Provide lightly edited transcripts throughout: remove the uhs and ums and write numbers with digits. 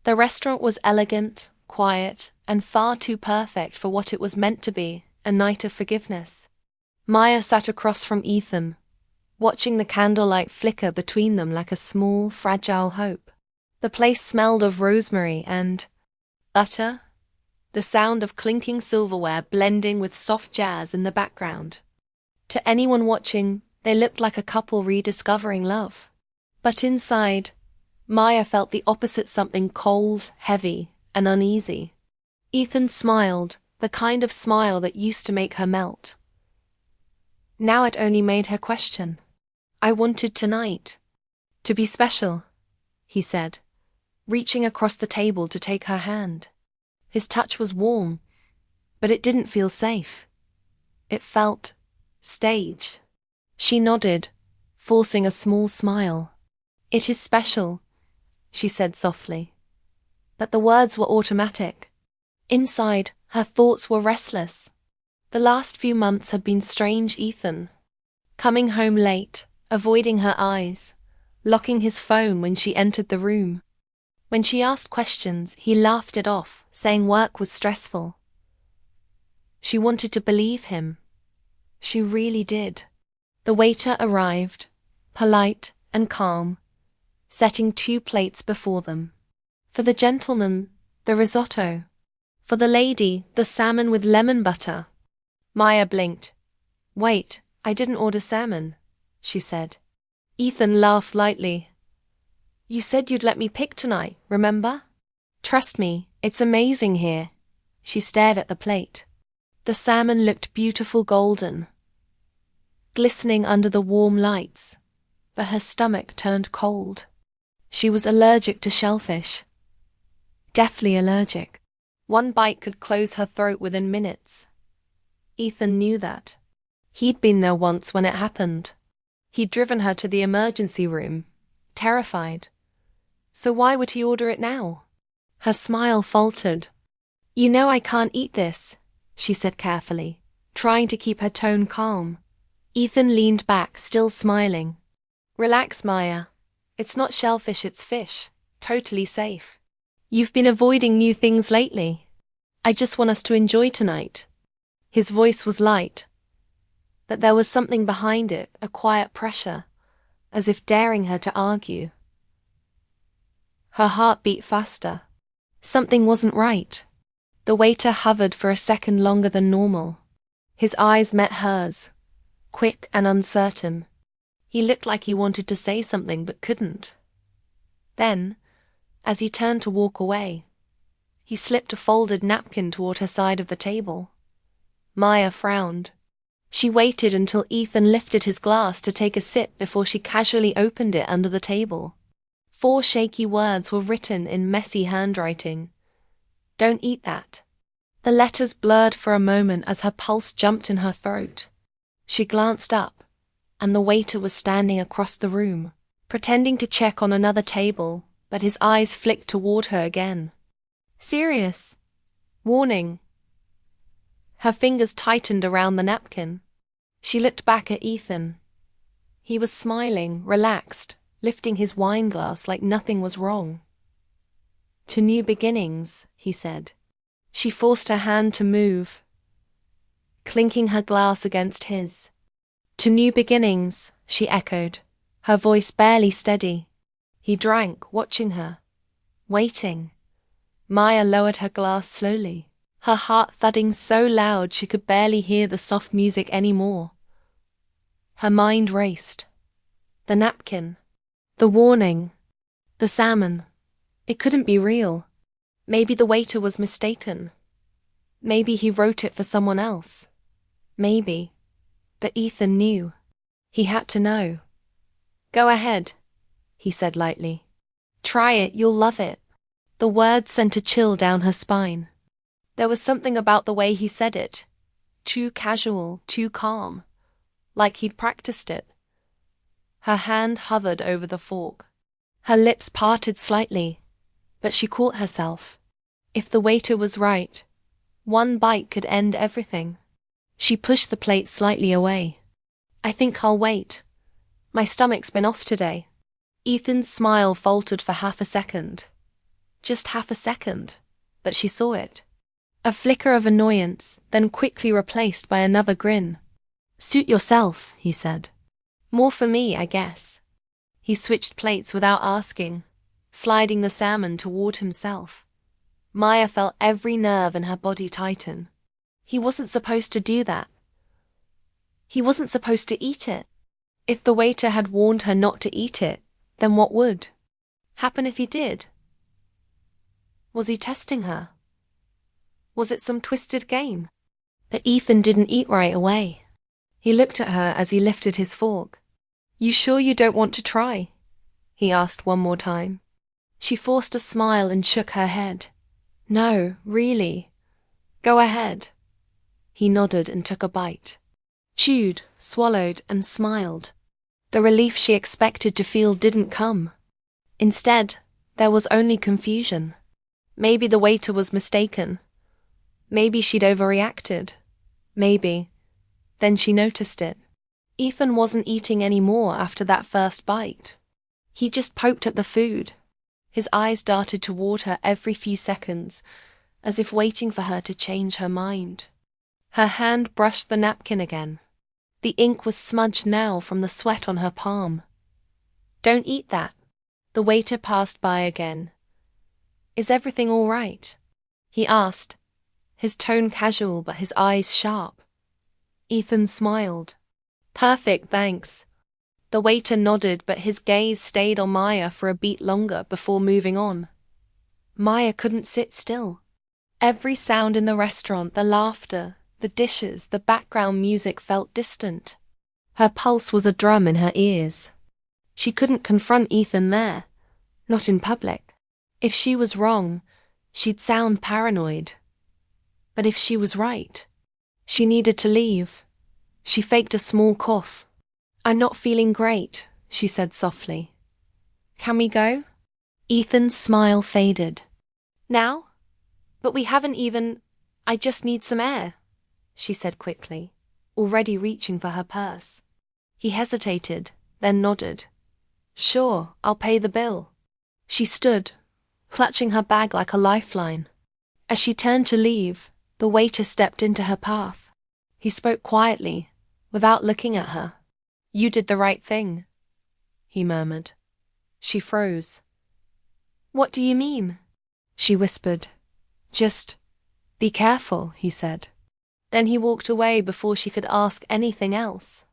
The restaurant was elegant, quiet, and far too perfect for what it was meant to be, a night of forgiveness. Maya sat across from Ethan, watching the candlelight flicker between them like a small, fragile hope. The place smelled of rosemary and butter, the sound of clinking silverware blending with soft jazz in the background. To anyone watching, they looked like a couple rediscovering love. But inside, Maya felt the opposite, something cold, heavy, and uneasy. Ethan smiled, the kind of smile that used to make her melt. Now it only made her question. I wanted tonight to be special, he said, reaching across the table to take her hand. His touch was warm, but it didn't feel safe. It felt staged. She nodded, forcing a small smile. It is special, she said softly. But the words were automatic. Inside, her thoughts were restless. The last few months had been strange. Ethan, coming home late, avoiding her eyes, locking his phone when she entered the room. When she asked questions, he laughed it off, saying work was stressful. She wanted to believe him. She really did. The waiter arrived, polite and calm, setting 2 plates before them. For the gentleman, the risotto. For the lady, the salmon with lemon butter. Maya blinked. Wait, I didn't order salmon, she said. Ethan laughed lightly. You said you'd let me pick tonight, remember? Trust me, it's amazing here. She stared at the plate. The salmon looked beautiful golden, glistening under the warm lights, but her stomach turned cold. She was allergic to shellfish. Deathly allergic. 1 bite could close her throat within minutes. Ethan knew that. He'd been there once when it happened. He'd driven her to the emergency room, terrified. So why would he order it now? Her smile faltered. You know I can't eat this, she said carefully, trying to keep her tone calm. Ethan leaned back, still smiling. Relax, Maya. It's not shellfish, it's fish. Totally safe. You've been avoiding new things lately. I just want us to enjoy tonight. His voice was light, but there was something behind it, a quiet pressure, as if daring her to argue. Her heart beat faster. Something wasn't right. The waiter hovered for a second longer than normal. His eyes met hers, quick and uncertain. He looked like he wanted to say something but couldn't. Then, as he turned to walk away, he slipped a folded napkin toward her side of the table. Maya frowned. She waited until Ethan lifted his glass to take a sip before she casually opened it under the table. 4 shaky words were written in messy handwriting. Don't eat that. The letters blurred for a moment as her pulse jumped in her throat. She glanced up, and the waiter was standing across the room, pretending to check on another table, but his eyes flicked toward her again. Serious. Warning. Her fingers tightened around the napkin. She looked back at Ethan. He was smiling, relaxed, lifting his wine glass like nothing was wrong. To new beginnings, he said. She forced her hand to move, clinking her glass against his. To new beginnings, she echoed, her voice barely steady. He drank, watching her, waiting. Maya lowered her glass slowly, her heart thudding so loud she could barely hear the soft music anymore. Her mind raced. The napkin, the warning, the salmon. It couldn't be real. Maybe the waiter was mistaken. Maybe he wrote it for someone else. Maybe. But Ethan knew. He had to know. Go ahead, he said lightly. Try it, you'll love it. The words sent a chill down her spine. There was something about the way he said it. Too casual, too calm. Like he'd practiced it. Her hand hovered over the fork. Her lips parted slightly, but she caught herself. If the waiter was right, 1 bite could end everything. She pushed the plate slightly away. I think I'll wait. My stomach's been off today. Ethan's smile faltered for half a second. Just half a second, but she saw it. A flicker of annoyance, then quickly replaced by another grin. "Suit yourself," he said. "More for me, I guess." He switched plates without asking, sliding the salmon toward himself. Maya felt every nerve in her body tighten. He wasn't supposed to do that. He wasn't supposed to eat it. If the waiter had warned her not to eat it, then what would happen if he did? Was he testing her? Was it some twisted game? But Ethan didn't eat right away. He looked at her as he lifted his fork. "You sure you don't want to try?" he asked one more time. She forced a smile and shook her head. "No, really. Go ahead." He nodded and took a bite. Chewed, swallowed, and smiled. The relief she expected to feel didn't come. Instead, there was only confusion. Maybe the waiter was mistaken. Maybe she'd overreacted. Maybe. Then she noticed it. Ethan wasn't eating any more after that first bite. He just poked at the food. His eyes darted toward her every few seconds, as if waiting for her to change her mind. Her hand brushed the napkin again. The ink was smudged now from the sweat on her palm. "Don't eat that." The waiter passed by again. "Is everything all right?" he asked, his tone casual but his eyes sharp. Ethan smiled. "Perfect, thanks." The waiter nodded, but his gaze stayed on Maya for a beat longer before moving on. Maya couldn't sit still. Every sound in the restaurant, the laughter, the dishes, the background music felt distant. Her pulse was a drum in her ears. She couldn't confront Ethan there, not in public. If she was wrong, she'd sound paranoid. But if she was right, she needed to leave. She faked a small cough. "I'm not feeling great," she said softly. "Can we go?" Ethan's smile faded. "Now? But we haven't even— I just need some air," she said quickly, already reaching for her purse. He hesitated, then nodded. "Sure, I'll pay the bill." She stood, clutching her bag like a lifeline. As she turned to leave, the waiter stepped into her path. He spoke quietly, without looking at her. "You did the right thing," he murmured. She froze. "What do you mean?" she whispered. "Just be careful," he said. Then he walked away before she could ask anything else.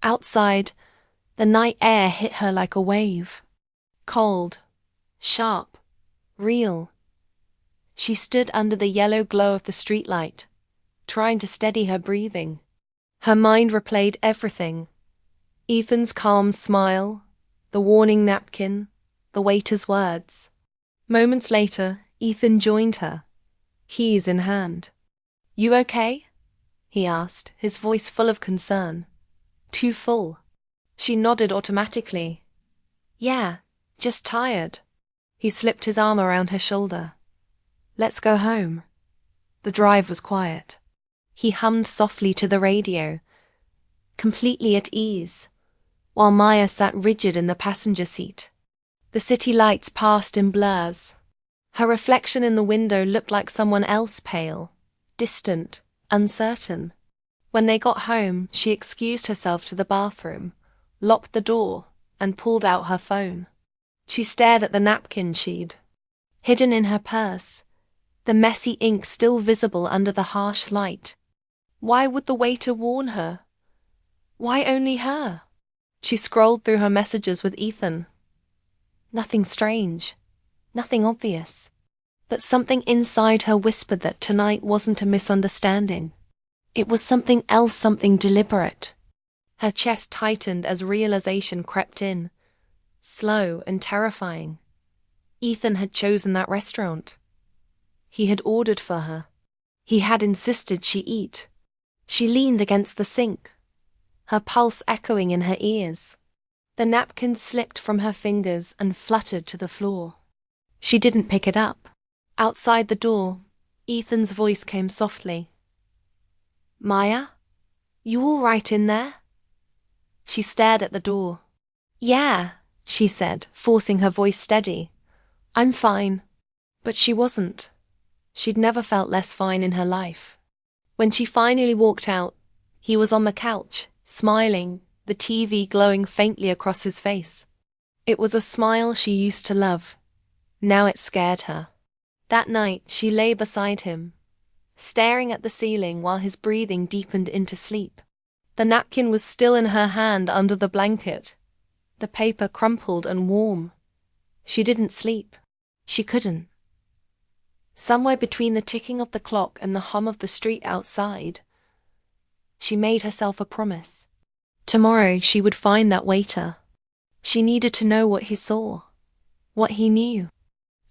Outside, the night air hit her like a wave. Cold, sharp, real. She stood under the yellow glow of the streetlight, trying to steady her breathing. Her mind replayed everything. Ethan's calm smile, the warning napkin, the waiter's words. Moments later, Ethan joined her, keys in hand. "You okay?" he asked, his voice full of concern. Too full. She nodded automatically. "Yeah, just tired." He slipped his arm around her shoulder. "Let's go home." The drive was quiet. He hummed softly to the radio, completely at ease, while Maya sat rigid in the passenger seat. The city lights passed in blurs. Her reflection in the window looked like someone else, pale, distant, uncertain. When they got home, she excused herself to the bathroom, locked the door, and pulled out her phone. She stared at the napkin she'd hidden in her purse, the messy ink still visible under the harsh light. Why would the waiter warn her? Why only her? She scrolled through her messages with Ethan. Nothing strange, nothing obvious. But something inside her whispered that tonight wasn't a misunderstanding. It was something else, something deliberate. Her chest tightened as realization crept in, slow and terrifying. Ethan had chosen that restaurant. He had ordered for her. He had insisted she eat. She leaned against the sink, her pulse echoing in her ears. The napkin slipped from her fingers and fluttered to the floor. She didn't pick it up. Outside the door, Ethan's voice came softly. "Maya? You all right in there?" She stared at the door. "Yeah," she said, forcing her voice steady. "I'm fine." But she wasn't. She'd never felt less fine in her life. When she finally walked out, he was on the couch, smiling, the TV glowing faintly across his face. It was a smile she used to love. Now it scared her. That night, she lay beside him, staring at the ceiling while his breathing deepened into sleep. The napkin was still in her hand under the blanket, the paper crumpled and warm. She didn't sleep. She couldn't. Somewhere between the ticking of the clock and the hum of the street outside, she made herself a promise. Tomorrow she would find that waiter. She needed to know what he saw, what he knew.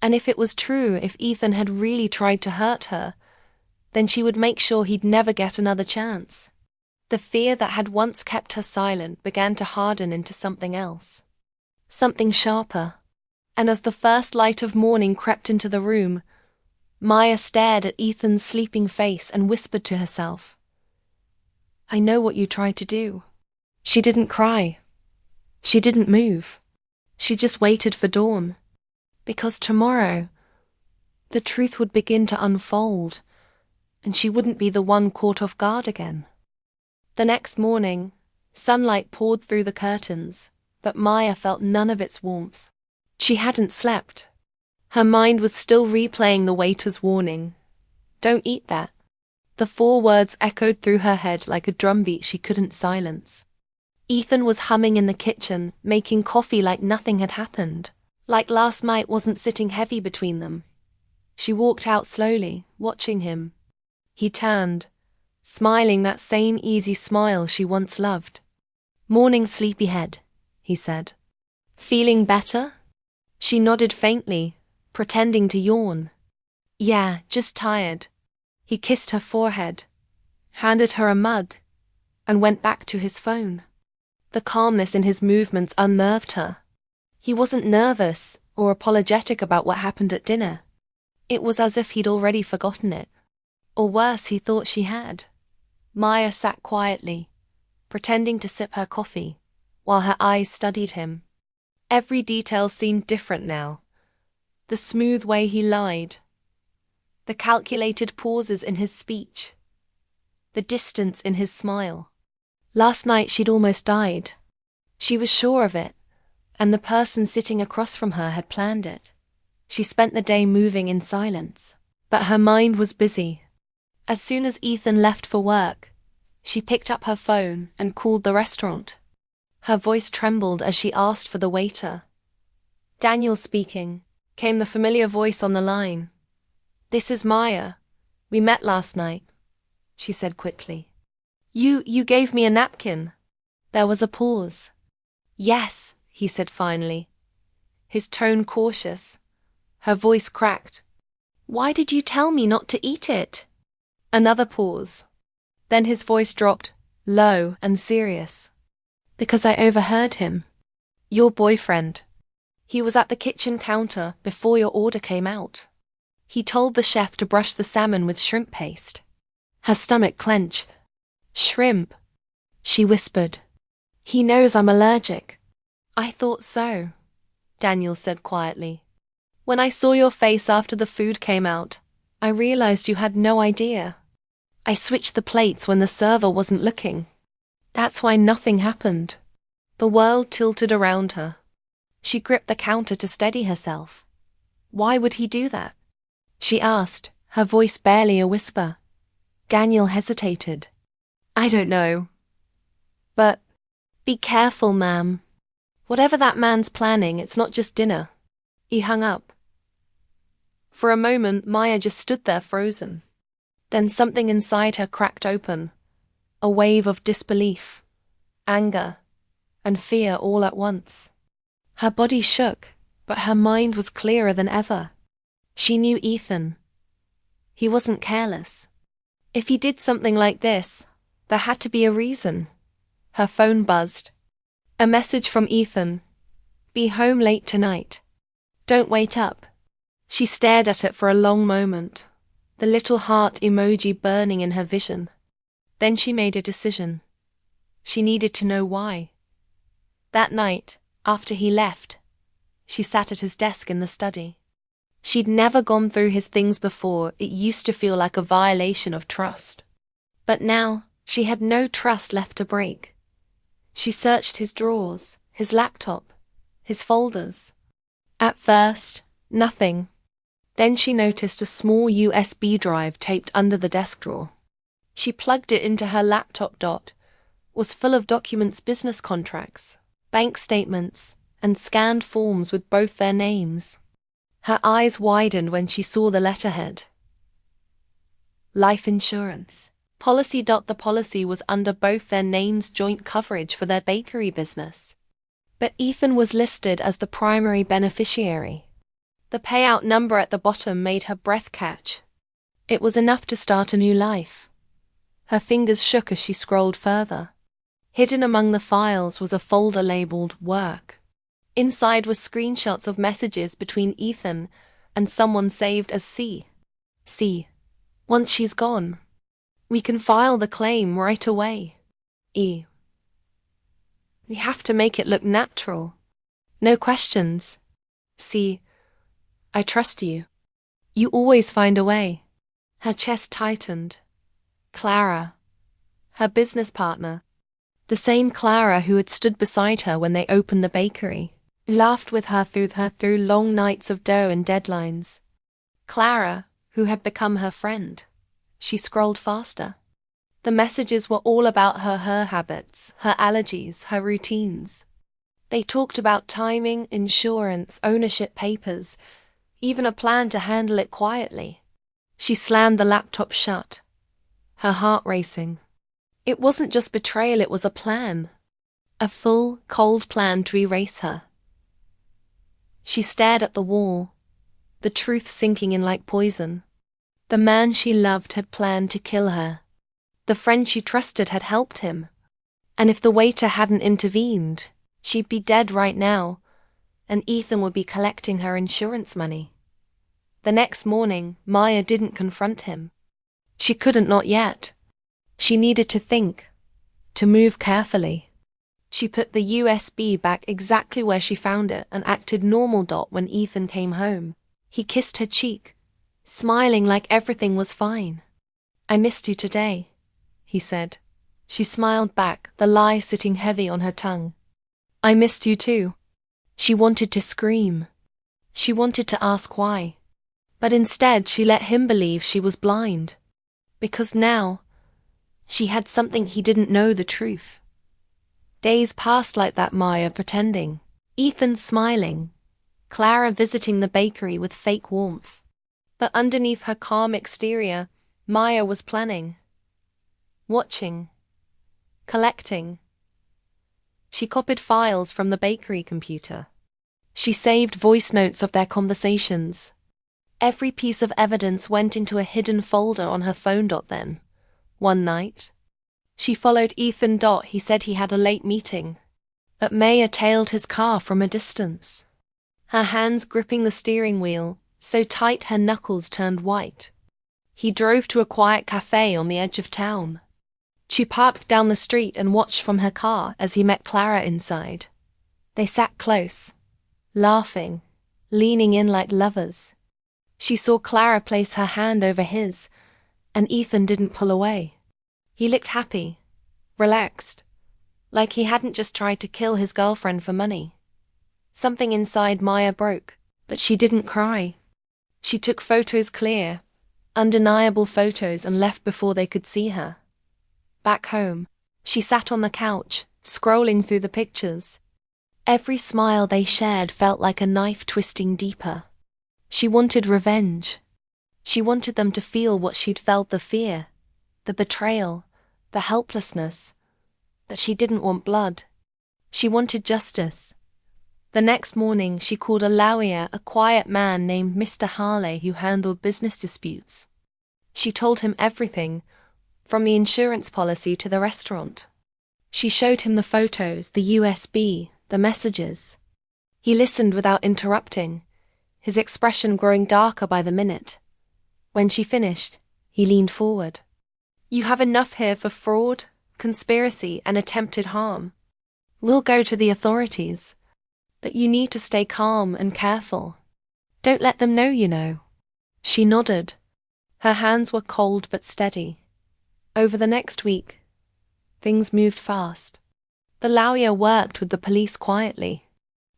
And if it was true, if Ethan had really tried to hurt her, then she would make sure he'd never get another chance. The fear that had once kept her silent began to harden into something else. Something sharper. And as the first light of morning crept into the room, Maya stared at Ethan's sleeping face and whispered to herself, "I know what you tried to do." She didn't cry. She didn't move. She just waited for dawn. Because tomorrow, the truth would begin to unfold, and she wouldn't be the one caught off guard again. The next morning, sunlight poured through the curtains, but Maya felt none of its warmth. She hadn't slept. Her mind was still replaying the waiter's warning. "Don't eat that." The 4 words echoed through her head like a drumbeat she couldn't silence. Ethan was humming in the kitchen, making coffee like nothing had happened, like last night wasn't sitting heavy between them. She walked out slowly, watching him. He turned, smiling that same easy smile she once loved. "Morning, sleepyhead," he said. "Feeling better?" She nodded faintly, pretending to yawn. "Yeah, just tired." He kissed her forehead, handed her a mug, and went back to his phone. The calmness in his movements unnerved her. He wasn't nervous or apologetic about what happened at dinner. It was as if he'd already forgotten it. Or worse, he thought she had. Maya sat quietly, pretending to sip her coffee, while her eyes studied him. Every detail seemed different now. The smooth way he lied, the calculated pauses in his speech, the distance in his smile. Last night she'd almost died. She was sure of it, and the person sitting across from her had planned it. She spent the day moving in silence, but her mind was busy. As soon as Ethan left for work, she picked up her phone and called the restaurant. Her voice trembled as she asked for the waiter. "Daniel speaking," came the familiar voice on the line. "This is Maya. We met last night," she said quickly. You gave me a napkin." There was a pause. "Yes," he said finally, his tone cautious. Her voice cracked. "Why did you tell me not to eat it?" Another pause. Then his voice dropped, low and serious. "Because I overheard him. Your boyfriend. He was at the kitchen counter before your order came out. He told the chef to brush the salmon with shrimp paste." Her stomach clenched. "Shrimp," she whispered. "He knows I'm allergic." "I thought so," Daniel said quietly. "When I saw your face after the food came out, I realized you had no idea. I switched the plates when the server wasn't looking. That's why nothing happened." The world tilted around her. She gripped the counter to steady herself. Why would he do that? She asked, her voice barely a whisper. Daniel hesitated. "I don't know. But be careful, ma'am. Whatever that man's planning, it's not just dinner." He hung up. For a moment, Maya just stood there frozen. Then something inside her cracked open. A wave of disbelief, anger, and fear all at once. Her body shook, but her mind was clearer than ever. She knew Ethan. He wasn't careless. If he did something like this, there had to be a reason. Her phone buzzed. A message from Ethan. "Be home late tonight. Don't wait up." She stared at it for a long moment, the little heart emoji burning in her vision. Then she made a decision. She needed to know why. That night, after he left, she sat at his desk in the study. She'd never gone through his things before. It used to feel like a violation of trust. But now, she had no trust left to break. She searched his drawers, his laptop, his folders. At first, nothing. Then she noticed a small USB drive taped under the desk drawer. She plugged it into her laptop. Was full of documents, business contracts, bank statements, and scanned forms with both their names. Her eyes widened when she saw the letterhead. Life insurance. Policy. The policy was under both their names, joint coverage for their bakery business. But Ethan was listed as the primary beneficiary. The payout number at the bottom made her breath catch. It was enough to start a new life. Her fingers shook as she scrolled further. Hidden among the files was a folder labeled Work. Inside were screenshots of messages between Ethan and someone saved as C. C. Once she's gone, we can file the claim right away. E. We have to make it look natural. No questions. C. I trust you. You always find a way. Her chest tightened. Clara. Her business partner. The same Clara who had stood beside her when they opened the bakery. Laughed with her through long nights of dough and deadlines. Clara, who had become her friend. She scrolled faster. The messages were all about her habits, her allergies, her routines. They talked about timing, insurance, ownership papers, even a plan to handle it quietly. She slammed the laptop shut, her heart racing. It wasn't just betrayal, it was a plan. A full, cold plan to erase her. She stared at the wall, the truth sinking in like poison. The man she loved had planned to kill her. The friend she trusted had helped him. And if the waiter hadn't intervened, she'd be dead right now, and Ethan would be collecting her insurance money. The next morning, Maya didn't confront him. She couldn't, not yet. She needed to think, to move carefully. She put the USB back exactly where she found it and acted normal. When Ethan came home, he kissed her cheek, smiling like everything was fine. I missed you today, he said. She smiled back, the lie sitting heavy on her tongue. I missed you too. She wanted to scream. She wanted to ask why. But instead she let him believe she was blind. Because now, she had something he didn't know, the truth. Days passed like that, Maya pretending, Ethan smiling, Clara visiting the bakery with fake warmth. But underneath her calm exterior, Maya was planning. Watching. Collecting. She copied files from the bakery computer. She saved voice notes of their conversations. Every piece of evidence went into a hidden folder on her phone. Then, one night, she followed Ethan. He said he had a late meeting, but Maya tailed his car from a distance. Her hands gripping the steering wheel, so tight her knuckles turned white. He drove to a quiet cafe on the edge of town. She parked down the street and watched from her car as he met Clara inside. They sat close, laughing, leaning in like lovers. She saw Clara place her hand over his, and Ethan didn't pull away. He looked happy, relaxed, like he hadn't just tried to kill his girlfriend for money. Something inside Maya broke, but she didn't cry. She took photos, clear, undeniable photos, and left before they could see her. Back home, she sat on the couch, scrolling through the pictures. Every smile they shared felt like a knife twisting deeper. She wanted revenge. She wanted them to feel what she'd felt, the fear, the betrayal, the helplessness. But she didn't want blood. She wanted justice. The next morning she called a lawyer, a quiet man named Mr. Harley who handled business disputes. She told him everything, from the insurance policy to the restaurant. She showed him the photos, the USB, the messages. He listened without interrupting, his expression growing darker by the minute. When she finished, he leaned forward. You have enough here for fraud, conspiracy, and attempted harm. We'll go to the authorities, but you need to stay calm and careful. Don't let them know, you know. She nodded. Her hands were cold but steady. Over the next week, things moved fast. The lawyer worked with the police quietly.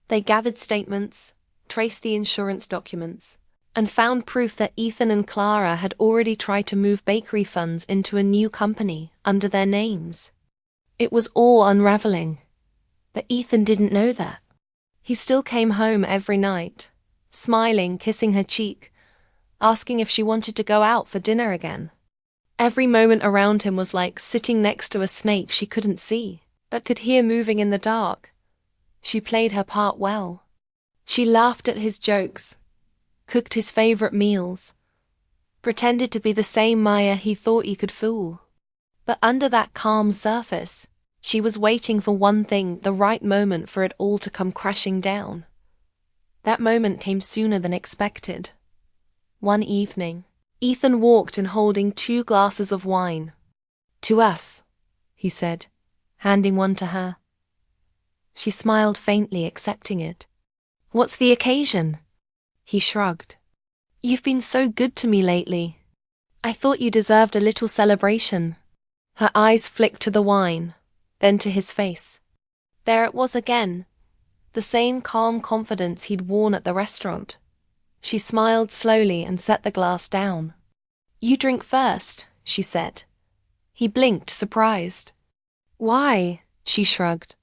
They gathered statements, traced the insurance documents, and found proof that Ethan and Clara had already tried to move bakery funds into a new company under their names. It was all unraveling, but Ethan didn't know that. He still came home every night, smiling, kissing her cheek, asking if she wanted to go out for dinner again. Every moment around him was like sitting next to a snake she couldn't see, but could hear moving in the dark. She played her part well. She laughed at his jokes, cooked his favorite meals, pretended to be the same Maya he thought he could fool. But under that calm surface, she was waiting for one thing, the right moment for it all to come crashing down. That moment came sooner than expected. One evening, Ethan walked in holding 2 glasses of wine. "To us," he said, handing one to her. She smiled faintly, accepting it. "What's the occasion?" He shrugged. "You've been so good to me lately. I thought you deserved a little celebration." Her eyes flicked to the wine, then to his face. There it was again, the same calm confidence he'd worn at the restaurant. She smiled slowly and set the glass down. "You drink first," she said. He blinked, surprised. "Why?" she shrugged.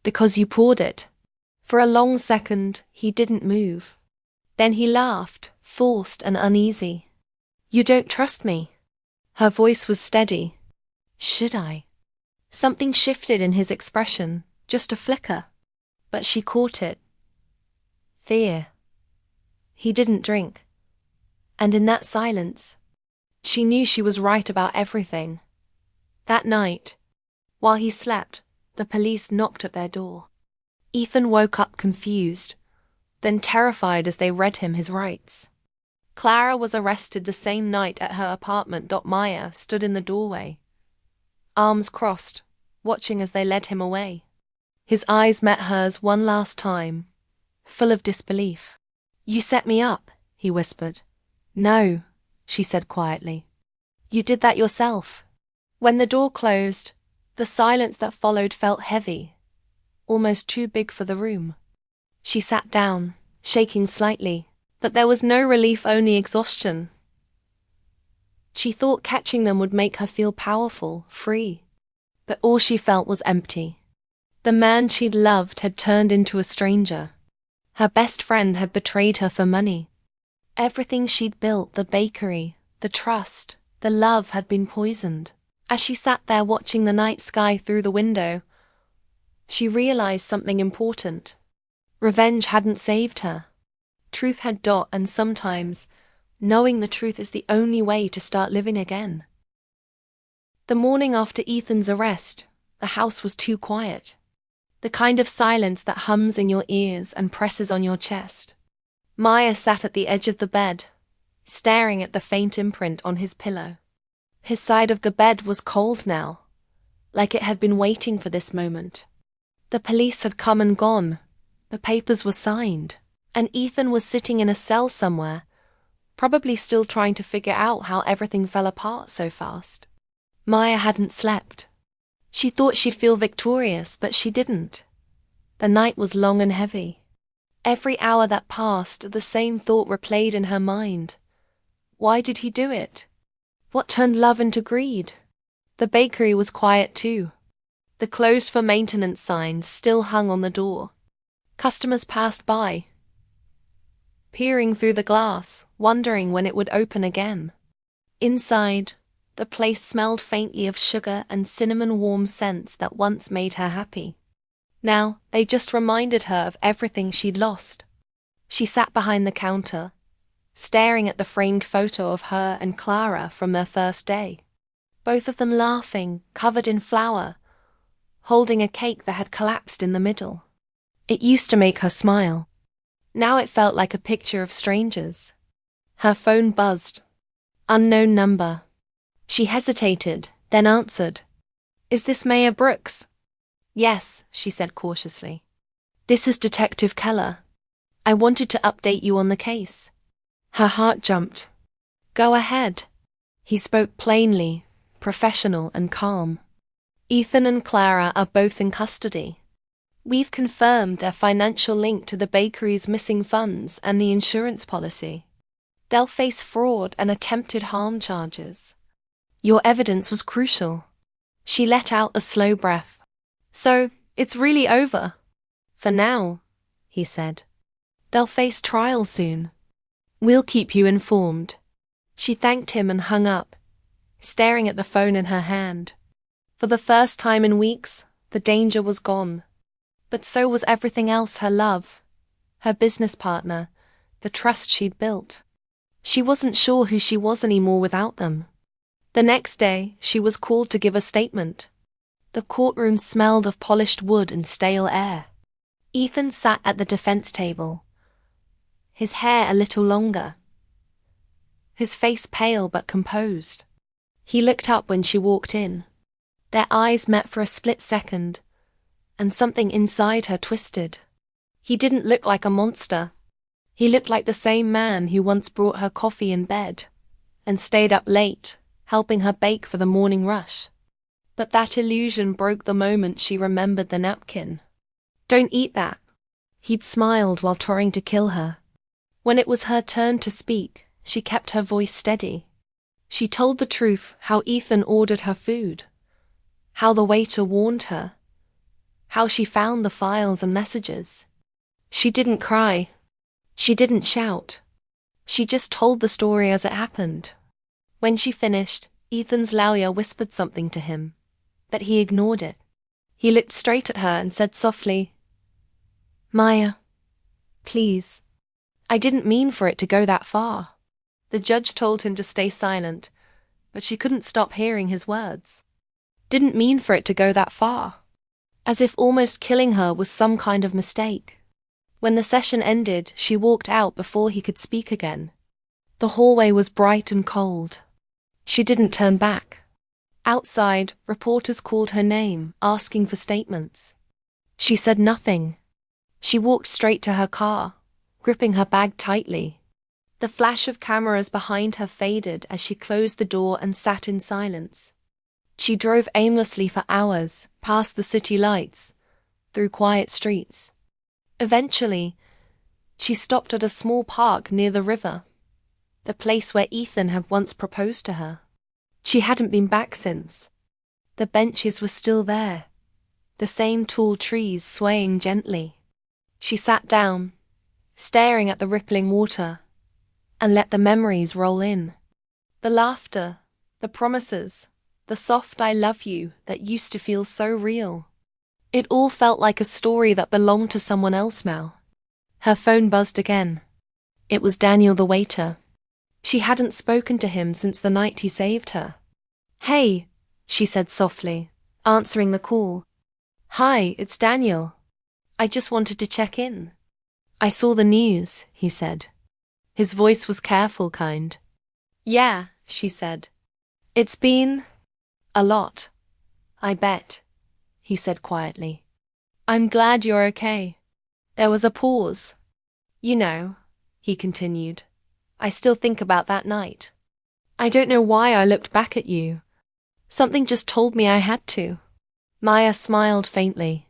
"Because you poured it." For a long second, he didn't move. Then he laughed, forced and uneasy. "You don't trust me?" Her voice was steady. "Should I?" Something shifted in his expression, just a flicker. But she caught it. Fear. He didn't drink. And in that silence, she knew she was right about everything. That night, while he slept, the police knocked at their door. Ethan woke up confused, then terrified as they read him his rights. Clara was arrested the same night at her apartment. Maya stood in the doorway, arms crossed, watching as they led him away. His eyes met hers one last time, full of disbelief. "You set me up," he whispered. "No," she said quietly. "You did that yourself." When the door closed, the silence that followed felt heavy, almost too big for the room. She sat down, shaking slightly, but there was no relief, only exhaustion. She thought catching them would make her feel powerful, free. But all she felt was empty. The man she'd loved had turned into a stranger. Her best friend had betrayed her for money. Everything she'd built, the bakery, the trust, the love, had been poisoned. As she sat there watching the night sky through the window, she realized something important. Revenge hadn't saved her. Truth had. And sometimes, knowing the truth is the only way to start living again. The morning after Ethan's arrest, the house was too quiet. The kind of silence that hums in your ears and presses on your chest. Maya sat at the edge of the bed, staring at the faint imprint on his pillow. His side of the bed was cold now, like it had been waiting for this moment. The police had come and gone, the papers were signed, and Ethan was sitting in a cell somewhere, probably still trying to figure out how everything fell apart so fast. Maya hadn't slept. She thought she'd feel victorious, but she didn't. The night was long and heavy. Every hour that passed, the same thought replayed in her mind. Why did he do it? What turned love into greed? The bakery was quiet too. The closed for maintenance sign still hung on the door. Customers passed by, peering through the glass, wondering when it would open again. Inside, the place smelled faintly of sugar and cinnamon warm scents that once made her happy. Now, they just reminded her of everything she'd lost. She sat behind the counter, staring at the framed photo of her and Clara from their first day. Both of them laughing, covered in flour, holding a cake that had collapsed in the middle. It used to make her smile. Now it felt like a picture of strangers. Her phone buzzed. Unknown number. She hesitated, then answered. "Is this Mayor Brooks?" "Yes," she said cautiously. "This is Detective Keller." I wanted to update you on the case. Her heart jumped. Go ahead. He spoke plainly, professional and calm. Ethan and Clara are both in custody. We've confirmed their financial link to the bakery's missing funds and the insurance policy. They'll face fraud and attempted harm charges. Your evidence was crucial. She let out a slow breath. So, it's really over. For now, he said. They'll face trial soon. We'll keep you informed. She thanked him and hung up, staring at the phone in her hand. For the first time in weeks, the danger was gone. But so was everything else: her love, her business partner, the trust she'd built. She wasn't sure who she was anymore without them. The next day, she was called to give a statement. The courtroom smelled of polished wood and stale air. Ethan sat at the defense table, his hair a little longer, his face pale but composed. He looked up when she walked in. Their eyes met for a split second, and something inside her twisted. He didn't look like a monster. He looked like the same man who once brought her coffee in bed, and stayed up late, helping her bake for the morning rush. But that illusion broke the moment she remembered the napkin. Don't eat that. He'd smiled while trying to kill her. When it was her turn to speak, she kept her voice steady. She told the truth: how Ethan ordered her food, how the waiter warned her, how she found the files and messages. She didn't cry. She didn't shout. She just told the story as it happened. When she finished, Ethan's lawyer whispered something to him, but he ignored it. He looked straight at her and said softly, Maya, please. I didn't mean for it to go that far. The judge told him to stay silent, but she couldn't stop hearing his words. Didn't mean for it to go that far. As if almost killing her was some kind of mistake. When the session ended, she walked out before he could speak again. The hallway was bright and cold. She didn't turn back. Outside, reporters called her name, asking for statements. She said nothing. She walked straight to her car, gripping her bag tightly. The flash of cameras behind her faded as she closed the door and sat in silence. She drove aimlessly for hours, past the city lights, through quiet streets. Eventually, she stopped at a small park near the river, the place where Ethan had once proposed to her. She hadn't been back since. The benches were still there, the same tall trees swaying gently. She sat down, staring at the rippling water, and let the memories roll in. The laughter, the promises, the soft I love you that used to feel so real. It all felt like a story that belonged to someone else now. Her phone buzzed again. It was Daniel, the waiter. She hadn't spoken to him since the night he saved her. Hey, she said softly, answering the call. Hi, it's Daniel. I just wanted to check in. I saw the news, he said. His voice was careful, kind. Yeah, she said. It's been a lot, I bet, he said quietly. I'm glad you're okay. There was a pause. You know, he continued, I still think about that night. I don't know why I looked back at you. Something just told me I had to. Maya smiled faintly.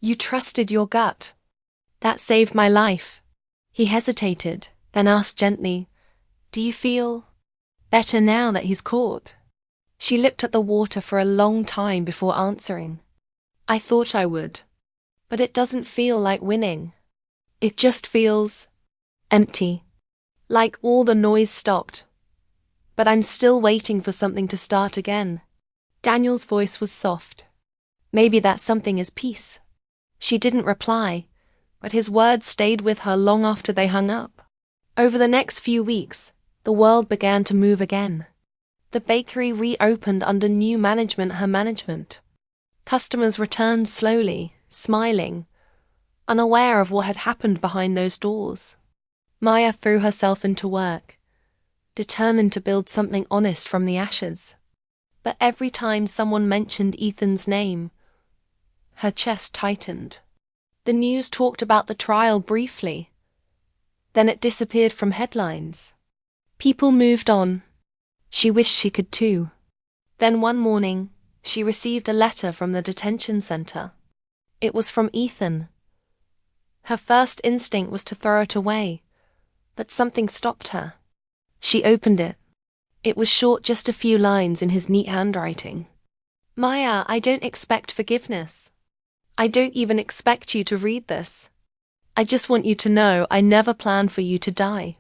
You trusted your gut. That saved my life. He hesitated, then asked gently, Do you feel better now that he's caught? She looked at the water for a long time before answering. I thought I would. But it doesn't feel like winning. It just feels empty. Like all the noise stopped. But I'm still waiting for something to start again. Daniel's voice was soft. Maybe that something is peace. She didn't reply, but his words stayed with her long after they hung up. Over the next few weeks, the world began to move again. The bakery reopened under new management, her management. Customers returned slowly, smiling, unaware of what had happened behind those doors. Maya threw herself into work, determined to build something honest from the ashes. But every time someone mentioned Ethan's name, her chest tightened. The news talked about the trial briefly, Then it disappeared from headlines. People moved on. She wished she could too. Then one morning, she received a letter from the detention center. It was from Ethan. Her first instinct was to throw it away, but something stopped her. She opened it. It was short, just a few lines in his neat handwriting. Maya, I don't expect forgiveness. I don't even expect you to read this. I just want you to know I never planned for you to die.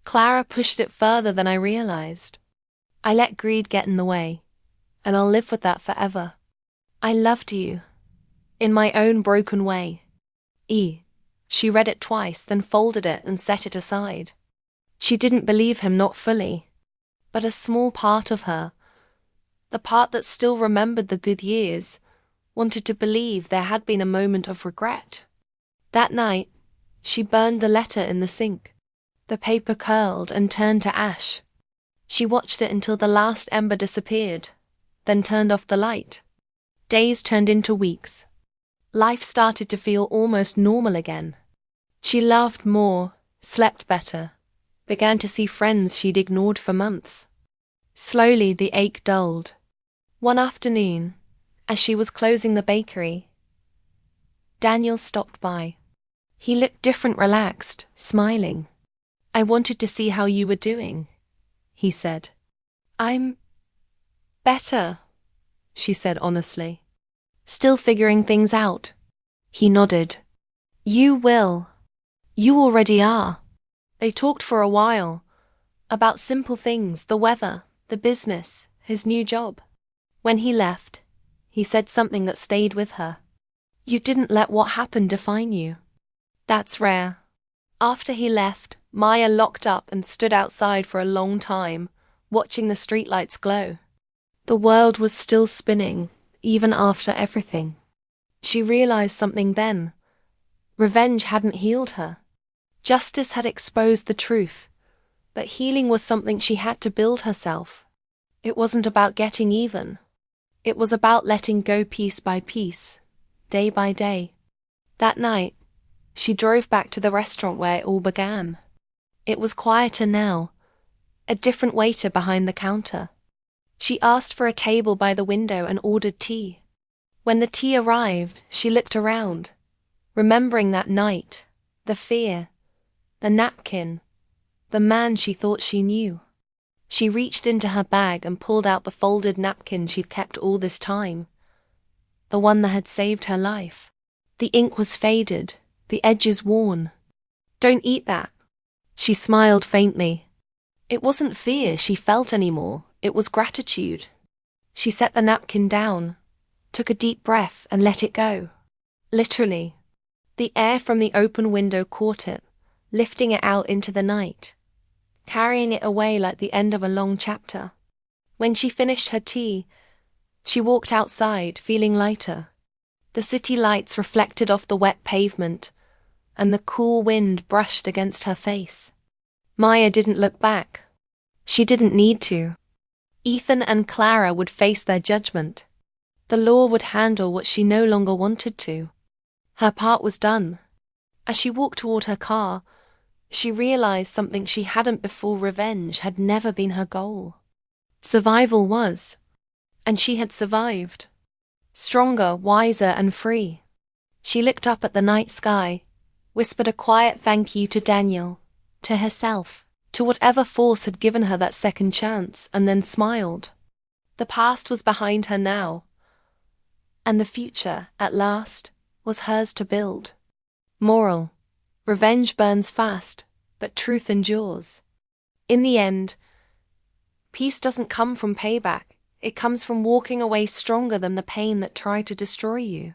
Clara pushed it further than I realized. I let greed get in the way, and I'll live with that forever. I loved you, in my own broken way. She read it twice, then folded it and set it aside. She didn't believe him, not fully, but a small part of her, the part that still remembered the good years, wanted to believe there had been a moment of regret. That night, she burned the letter in the sink. The paper curled and turned to ash. She watched it until the last ember disappeared, then turned off the light. Days turned into weeks. Life started to feel almost normal again. She laughed more, slept better, began to see friends she'd ignored for months. Slowly the ache dulled. One afternoon, as she was closing the bakery, Daniel stopped by. He looked different, relaxed, smiling. I wanted to see how you were doing, he said. I'm better, she said honestly. Still figuring things out. He nodded. You will. You already are. They talked for a while. About simple things, the weather, the business, his new job. When he left, he said something that stayed with her. You didn't let what happened define you. That's rare. After he left, Maya locked up and stood outside for a long time, watching the streetlights glow. The world was still spinning, even after everything. She realized something then. Revenge hadn't healed her. Justice had exposed the truth, but healing was something she had to build herself. It wasn't about getting even. It was about letting go piece by piece, day by day. That night, she drove back to the restaurant where it all began. It was quieter now, a different waiter behind the counter. She asked for a table by the window and ordered tea. When the tea arrived, she looked around, remembering that night, the fear, the napkin, the man she thought she knew. She reached into her bag and pulled out the folded napkin she'd kept all this time, the one that had saved her life. The ink was faded, the edges worn. Don't eat that. She smiled faintly. It wasn't fear she felt anymore, it was gratitude. She set the napkin down, took a deep breath and let it go. Literally. The air from the open window caught it, lifting it out into the night, carrying it away like the end of a long chapter. When she finished her tea, she walked outside, feeling lighter. The city lights reflected off the wet pavement, and the cool wind brushed against her face. Maya didn't look back. She didn't need to. Ethan and Clara would face their judgment. The law would handle what she no longer wanted to. Her part was done. As she walked toward her car, she realized something she hadn't before. Revenge had never been her goal. Survival was, and she had survived. Stronger, wiser, and free. She looked up at the night sky, whispered a quiet thank you to Daniel, to herself, to whatever force had given her that second chance, and then smiled. The past was behind her now, and the future, at last, was hers to build. Moral: revenge burns fast, but truth endures. In the end, peace doesn't come from payback. It comes from walking away stronger than the pain that tried to destroy you.